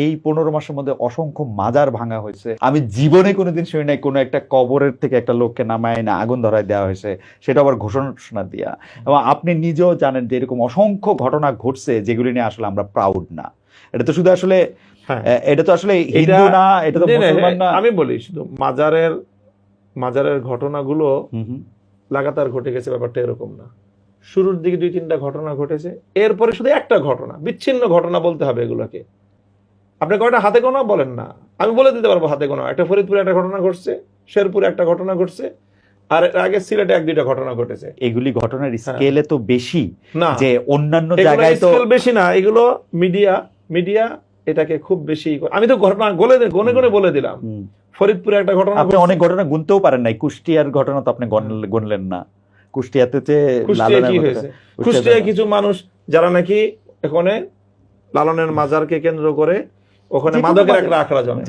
এই 15 মাসের মধ্যে অসংখ্য মাজার ভাঙা হয়েছে। আমি জীবনে কোনোদিন শুনি নাই কোনো একটা কবরের থেকে একটা লোককে নামায় না আগুন ধরায় দেওয়া হয়েছে, সেটা আবার ঘোষণা দিয়া। এবং আপনি নিজেও জানেন যে এরকম অসংখ্য ঘটনা ঘটছে যেগুলি নিয়ে আসলে আমরা প্রাউড না। এটা তো শুধু আসলে এটা তো আসলে হিন্দু না, এটা তো মুসলমান না। আমি বলি শুধু মাজারের ঘটনাগুলো লাগাতার ঘটে গেছে, ব্যাপারটা এরকম না। শুরুর দিকে 2-3টা ঘটনা ঘটেছে, এরপরে শুধু একটা ঘটনা, বিচ্ছিন্ন ঘটনা বলতে হবে এগুলোকে। আপনি কয়টা হাতে গোনা বলেন না, আমি বলে দিতে পারবো হাতে গোনা। একটা ফরিদপুরে একটা ঘটনা ঘটছে, শেরপুরে একটা ঘটনা ঘটছে, আর আগে সিলেটে 1-2টা ঘটনা ঘটেছে। এগুলি ঘটনার স্কেলে তো বেশি না, যে অন্যান্য জায়গায় তো স্কেল বেশি না, এগুলো মিডিয়া এটাকে খুব বেশি। আমি তো ঘটনা গনে বলে দিলাম। ফরিদপুরে একটা ঘটনা, আপনি অনেক ঘটনা গুনতেও পারেন নাই। কুষ্টিয়ার ঘটনা তো আপনি গুনলেন না। কুষ্টিয়াতে কুষ্টিয়ায় কিছু মানুষ যারা নাকি এখানে লালনের মাজারকে কেন্দ্র করে ওখানে মাদকের একটা আখড়া জমে।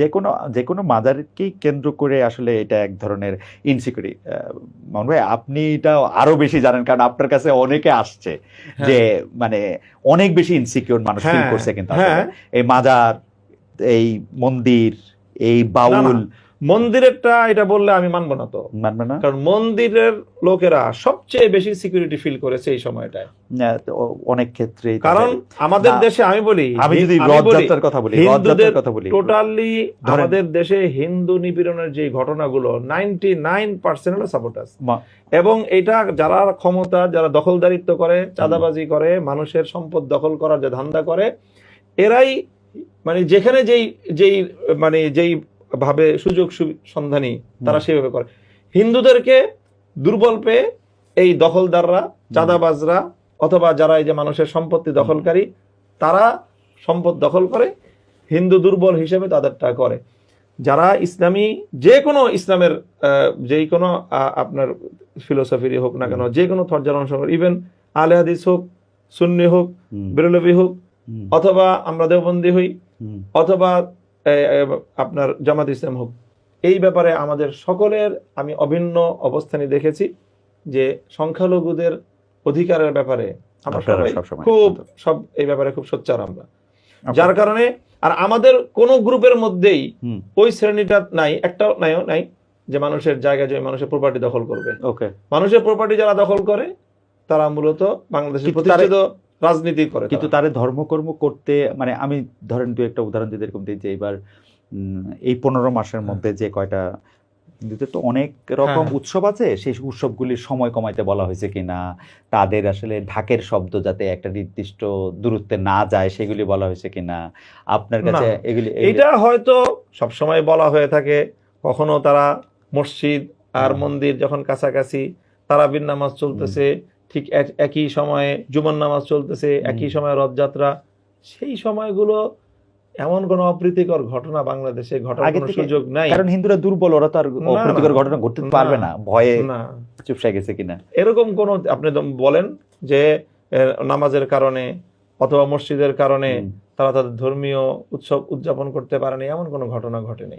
যে কোনো মাজারকেই কেন্দ্র করে আসলে এটা এক ধরনের ইনসিকিউরিটি। মামুন ভাই, আপনি এটা আরো বেশি জানেন, কারণ আপনার কাছে অনেকে আসছে যে মানে অনেক বেশি ইনসিকিউর মানুষ ফিল করছে। কিন্তু এই মাজার, এই মন্দির, এই বাউল মন্দিরেরটা এটা বললে আমি মানবো না। তো মানবে না, কারণ মন্দিরের লোকেরা সবচেয়ে বেশি সিকিউরিটি ফিল করেছে এই সময়টায় অনেক ক্ষেত্রে। কারণ আমাদের দেশে আমি যদি রথযাত্রার কথা বলি, টোটালি আমাদের দেশে হিন্দু নিপীড়নের যে ঘটনাগুলো 99% হলো সাবোটাজ। এবং এটা যারা ক্ষমতা, যারা দখলদারিত্ব করে, চাঁদাবাজি করে, মানুষের সম্পদ দখল করার যে ধান্দা করে, এরাই মানে যেখানে যেই ভাবে সুযোগ সন্ধানী তারা সেভাবে করে। হিন্দুদেরকে দুর্বল পেয়ে এই দখলদাররা, চাঁদাবাজরা, অথবা যারা এই যে মানুষের সম্পত্তি দখলকারী, তারা সম্পদ দখল করে, হিন্দু দুর্বল হিসেবে তাদেরটা করে। যারা ইসলামী, যে কোনো ইসলামের যেই কোনো আপনার ফিলোসফিরই হোক না কেন, যে কোনো থরজার অনুসরণ, ইভেন আহলে হাদিস হোক, সুন্নি হোক, বেরলভী হোক, অথবা আমরা দেওবন্দি হই, অথবা আপনার জামাত ইসলাম হোক, এই ব্যাপারে আমাদের সকলের আমি অভিন্ন অবস্থানই দেখেছি যে সংখ্যালঘুদের অধিকারের ব্যাপারে আমরা সব এই ব্যাপারে খুব সোচ্চার আমরা। যার কারণে আর আমাদের কোন গ্রুপের মধ্যেই ওই শ্রেণীটা নাই, একটাও নাই যে মানুষের জায়গা জমি, মানুষের প্রপার্টি দখল করবে। মানুষের প্রপার্টি যারা দখল করে তারা মূলত বাংলাদেশের প্রতিষ্ঠিত রাজনীতি করে। কিন্তু তারে ধর্মকর্ম করতে, মানে আমি ধরেন দু একটা উদাহরণ দিতে এরকম দিই যে এবার এই 15 মাসের মধ্যে যে কয়টা হিন্দুদের তো অনেক রকম উৎসব আছে, সেই উৎসবগুলির সময় কমাইতে বলা হয়েছে কিনা, তাদের আসলে ঢাকের শব্দ যাতে একটা নির্দিষ্ট দূরত্বে না যায় সেগুলি বলা হয়েছে কিনা আপনার কাছে? এটা হয়তো সবসময় বলা হয়ে থাকে। কখনো তারা মসজিদ আর মন্দির যখন কাছাকাছি, তারাবির নামাজ চলতেছে, ঠিক একই সময়ে জুমার নামাজ চলতেছে, একই সময়ে রথযাত্রা, সেই সময়গুলো এমন কোন অপ্রীতিকর ঘটনা বাংলাদেশে ঘটার কোনো সুযোগ নাই। কারণ হিন্দুরা দুর্বল, ওরা তো আর অপ্রীতিকর ঘটনা ঘটতে পারবে না, ভয়ে চুপসে গেছে কিনা এরকম কোন আপনি বলেন যে নামাজের কারণে অথবা মসজিদের কারণে তারা তাদের ধর্মীয় উৎসব উদযাপন করতে পারেনি, এমন কোনো ঘটনা ঘটেনি।